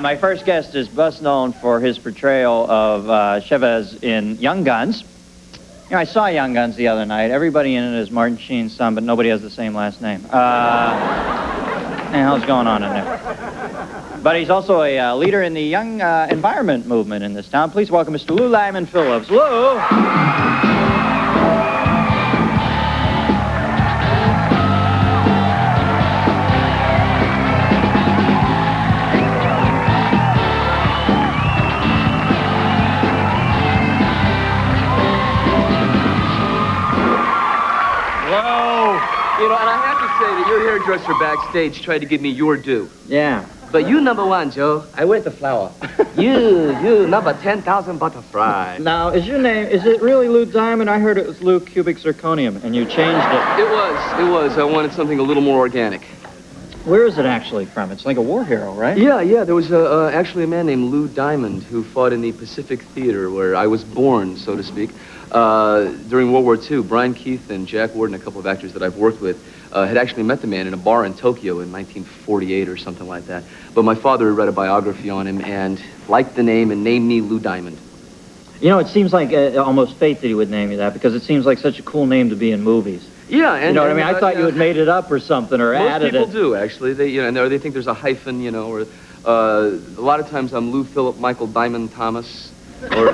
My first guest is best known for his portrayal of Chavez in Young Guns. You know, I saw Young Guns the other night. Everybody in it is Martin Sheen's son, but nobody has the same last name. What the hell's going on in there? But he's also a leader in the young environment movement in this town. Please welcome Mr. Lou Diamond Phillips. Lou! You know, and I have to say that your hairdresser backstage tried to give me your due. Yeah. But you number one, Joe. I wear the flower. you number 10,000 butterfly. Now, is your name, is it really Lou Diamond? I heard it was Lou Cubic Zirconium, and you changed it. It was. I wanted something a little more organic. Where is it actually from? It's like a war hero, right? Yeah. There was actually a man named Lou Diamond who fought in the Pacific Theater, where I was born, so to speak. During World War II, Brian Keith and Jack Warden, a couple of actors that I've worked with, had actually met the man in a bar in Tokyo in 1948 or something like that. But my father had read a biography on him and liked the name and named me Lou Diamond. You know, it seems like almost fate that he would name you that, because it seems like such a cool name to be in movies. Yeah, and you know what I mean? I thought you had made it up or something, or added it. Most people do, actually. They, you know, they think there's a hyphen, you know, or a lot of times I'm Lou Philip Michael Diamond Thomas, or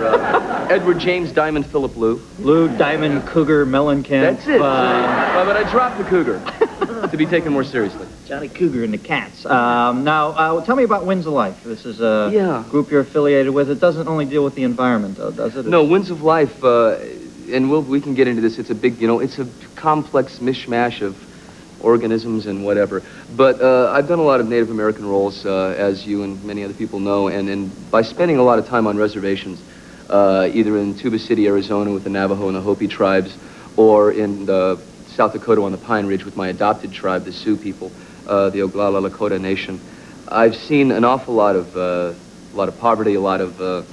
Edward James Diamond Philip Lou. Lou Diamond Cougar Mellencamp. That's it. But I dropped the Cougar to be taken more seriously. Johnny Cougar and the Cats. Now, tell me about Winds of Life. This is a group you're affiliated with. It doesn't only deal with the environment, though, does it? No, Winds of Life, and we can get into this. It's a big, you know, it's a complex mishmash of organisms and whatever. But I've done a lot of Native American roles, as you and many other people know, and by spending a lot of time on reservations, either in Tuba City, Arizona with the Navajo and the Hopi tribes, or in South Dakota on the Pine Ridge with my adopted tribe, the Sioux people, the Oglala Lakota Nation, I've seen an awful lot of poverty, a lot of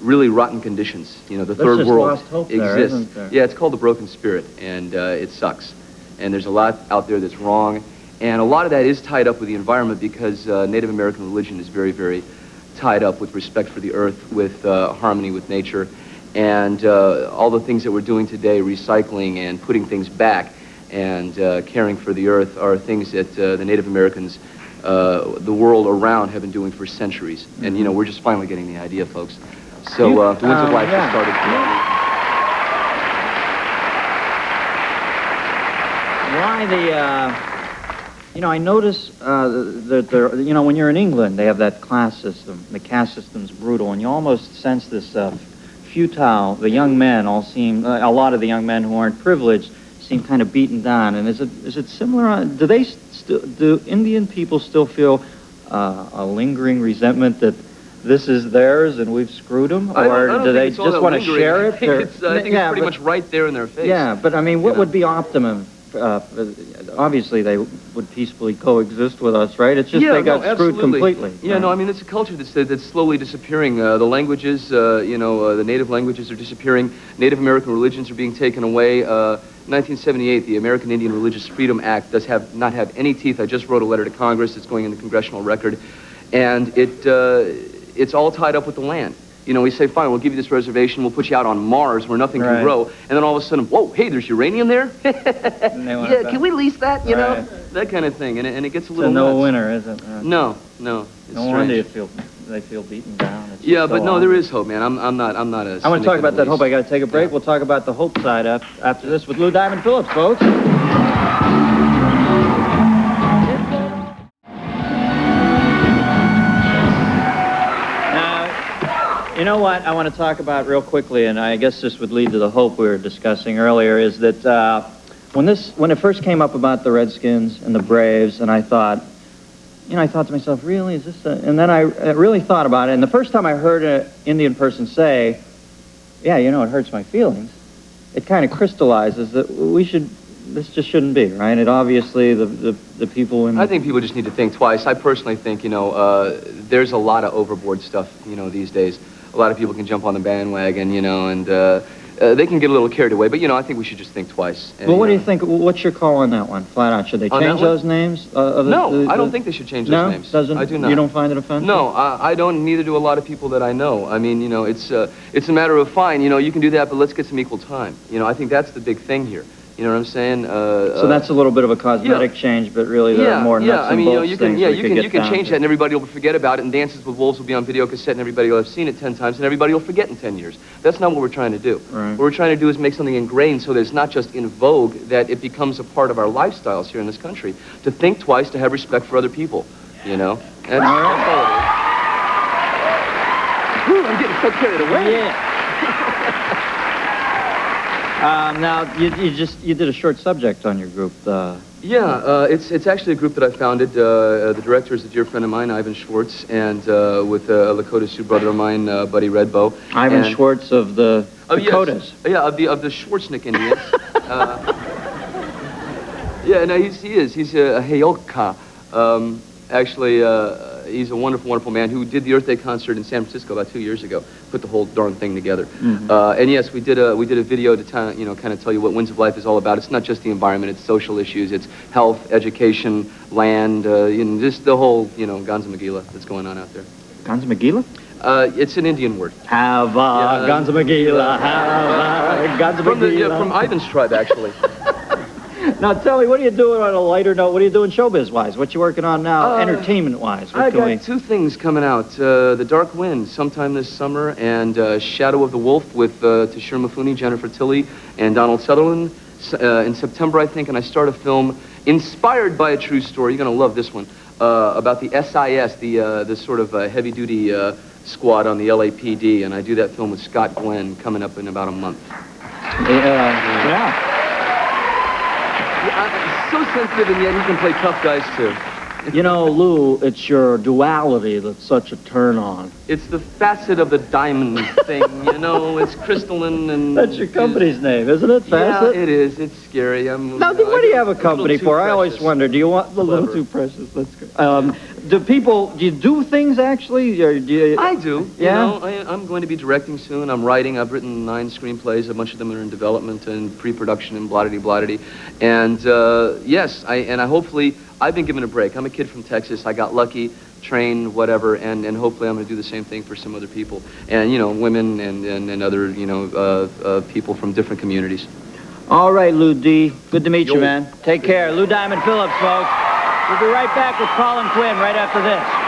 really rotten conditions. You know, the third world lost hope exists. there, isn't there? Yeah, it's called the broken spirit, and it sucks. And there's a lot out there that's wrong, and a lot of that is tied up with the environment because Native American religion is very, very tied up with respect for the earth, with harmony with nature, and all the things that we're doing today, recycling and putting things back and caring for the earth, are things that the Native Americans, the world around, have been doing for centuries. Mm-hmm. And, you know, we're just finally getting the idea, folks. So the Winds of Life has started. Why the, you know, I notice that there, you know, when you're in England, they have that class system. The caste system's brutal, and you almost sense this futile. The young men all seem, a lot of the young men who aren't privileged seem kind of beaten down. And is it similar? Do Indian people still feel a lingering resentment that this is theirs and we've screwed them, or do they just want to share it? I think it's pretty much right there in their face. Yeah, but I mean, what would be optimum? Obviously, they would peacefully coexist with us, right? It's just they got screwed completely. Yeah, right? no, I mean, it's a culture that's slowly disappearing. The languages, you know, the native languages are disappearing. Native American religions are being taken away. 1978, the American Indian Religious Freedom Act does not have any teeth. I just wrote a letter to Congress. It's going in the congressional record. And it's all tied up with the land. You know, we say, fine, we'll give you this reservation, we'll put you out on Mars where nothing can grow, and then all of a sudden, whoa, hey, there's uranium there? Yeah, can we lease that, you know? That kind of thing, and it gets a little nuts. No-winner, is it? No. No wonder they feel beaten down. It's yeah, but so no, there is hope, man. I'm not a I want to talk about that hope. I got to take a break. Yeah. We'll talk about the hope side after this with Lou Diamond Phillips, folks. You know what I want to talk about real quickly, and I guess this would lead to the hope we were discussing earlier, is that when it first came up about the Redskins and the Braves, and I thought to myself, really, is this and then I really thought about it, and the first time I heard an Indian person say, yeah, you know, it hurts my feelings, it kind of crystallizes that this just shouldn't be, right? It obviously, the people in... I think people just need to think twice. I personally think, you know, there's a lot of overboard stuff, you know, these days. A lot of people can jump on the bandwagon, you know, and they can get a little carried away. But, you know, I think we should just think twice. And, Well, what do you think? What's your call on that one, flat out? Should they On that change one? those names? No, I don't think they should change those No? names. Doesn't, I do not. You don't find it offensive? No, I don't. Neither do a lot of people that I know. I mean, you know, it's a matter of fine. You know, you can do that, but let's get some equal time. You know, I think that's the big thing here. You know what I'm saying? So that's a little bit of a cosmetic change, but really there are more nuts I mean, and you know, bolts you can, things yeah, we you could can, get you can down change to. that, and everybody will forget about it. And Dances with Wolves will be on video cassette, and everybody will have seen it 10 times, and everybody will forget in 10 years. That's not what we're trying to do. Right. What we're trying to do is make something ingrained, so that it's not just in vogue, that it becomes a part of our lifestyles here in this country. To think twice, to have respect for other people. You know. That's all it is. Whew, I'm getting so carried away. Yeah. Now, you did a short subject on your group. Yeah, it's actually a group that I founded. The director is a dear friend of mine, Ivan Schwartz, and with a Lakota Sioux brother of mine, Buddy Redbow. Ivan Schwartz of the Dakotas. Yes. Yeah, of the Schwartznick Indians. Yeah, no, he is. He's a Heyoka. Actually, he's a wonderful, wonderful man who did the Earth Day concert in San Francisco about 2 years ago. Put the whole darn thing together. Mm-hmm. And yes, we did a video to kind of tell you what Winds of Life is all about. It's not just the environment; it's social issues, it's health, education, land, just the whole Ganza Magila that's going on out there. Ganza Magila? It's an Indian word. Hava, Ganza Magila, Hava, Ganza Magila. From Ivan's tribe, actually. Now tell me, what are you doing on a lighter note? What are you doing showbiz-wise? What you working on now, entertainment-wise? I got two things coming out. The Dark Wind, sometime this summer, and Shadow of the Wolf with Toshiro Mifune, Jennifer Tilly, and Donald Sutherland in September, I think. And I start a film inspired by a true story. You're going to love this one, about the SIS, the sort of heavy-duty squad on the LAPD. And I do that film with Scott Glenn coming up in about a month. Yeah. So sensitive, and yet he can play tough guys, too. You know, Lou, it's your duality that's such a turn-on. It's the facet of the diamond thing, it's crystalline and... That's your company's name, isn't it, Facet? Yeah, it is. It's scary. Now, what do you have a company for? I always wonder, do you want the little too precious? That's good. Do you do things, actually? Or do you... I do. Yeah? I'm going to be directing soon. I'm writing. I've written 9 screenplays. A bunch of them are in development and pre-production and blah-de-blah-de. And, yes, I hopefully... I've been given a break. I'm a kid from Texas. I got lucky, trained, whatever, and hopefully I'm going to do the same thing for some other people. And, women and other, people from different communities. All right, Lou D. Good to meet you, man. Take care. Lou Diamond Phillips, folks. We'll be right back with Colin Quinn right after this.